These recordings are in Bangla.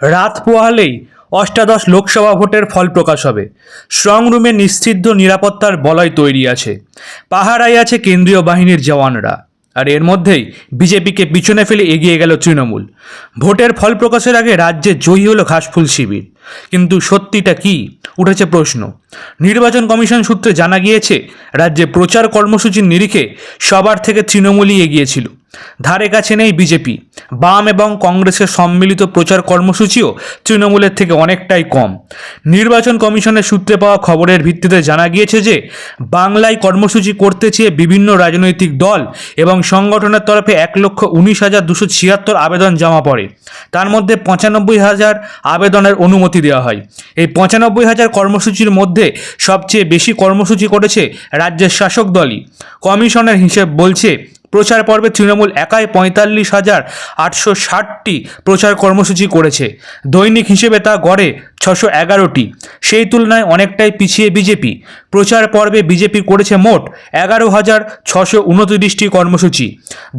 রাত পোহালেই অষ্টাদশ লোকসভা ভোটের ফল প্রকাশ হবে। স্ট্রং রুমে নিশ্চিদ্ধ নিরাপত্তার বলয় তৈরি আছে, পাহারায় আছে কেন্দ্রীয় বাহিনীর জওয়ানরা। আর এর মধ্যেই বিজেপিকে পিছনে ফেলে এগিয়ে গেল তৃণমূল। ভোটের ফল প্রকাশের আগে রাজ্যে জয়ী হলো ঘাসফুল শিবির, কিন্তু সত্যিটা কি উঠেছে প্রশ্ন। নির্বাচন কমিশন সূত্রে জানা গিয়েছে, রাজ্যে প্রচার কর্মসূচির নিরিখে সবার থেকে তৃণমূলই এগিয়েছিল। ধারে কাছে নেই বিজেপি। বাম এবং কংগ্রেসের সম্মিলিত প্রচার কর্মসূচিও তৃণমূলের থেকে অনেকটাই কম। নির্বাচন কমিশনের সূত্রে পাওয়া খবরের ভিত্তিতে জানা গিয়েছে যে, বাংলায় কর্মসূচি করতে চেয়ে বিভিন্ন রাজনৈতিক দল এবং সংগঠনের তরফে 1,19,276 আবেদন জমা পড়ে। তার মধ্যে 95,000 আবেদনের অনুমতি দেওয়া হয়। এই 95,000 কর্মসূচির মধ্যে সবচেয়ে বেশি কর্মসূচি করেছে রাজ্যের শাসক দলই। কমিশনের হিসেব বলছে, প্রচার পর্বে তৃণমূল একাই 45,860টি প্রচার কর্মসূচি করেছে। দৈনিক হিসেবে তা গড়ে 611টি। সেই তুলনায় অনেকটাই পিছিয়ে বিজেপি। প্রচার পর্বে বিজেপি করেছে মোট 11,629টি কর্মসূচি।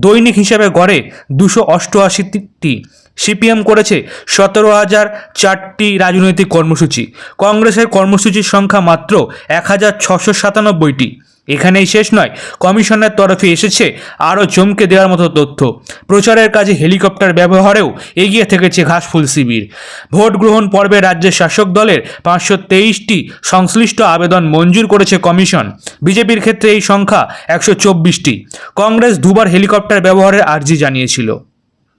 দৈনিক হিসেবে গড়ে 288টি। সিপিএম করেছে 17,004টি রাজনৈতিক কর্মসূচি। কংগ্রেসের কর্মসূচির সংখ্যা মাত্র 1,697টি। এখানেই শেষ নয়, কমিশনের তরফে এসেছে আরও চমকে দেওয়ার মতো তথ্য। প্রচারের কাজে হেলিকপ্টার ব্যবহারেও এগিয়ে থেকেছে ঘাসফুল শিবির। ভোট গ্রহণ পর্বে রাজ্যের শাসক দলের 523টি সংশ্লিষ্ট আবেদন মঞ্জুর করেছে কমিশন। বিজেপির ক্ষেত্রে এই সংখ্যা 124টি। কংগ্রেস দুবার হেলিকপ্টার ব্যবহারের আর্জি জানিয়েছিল।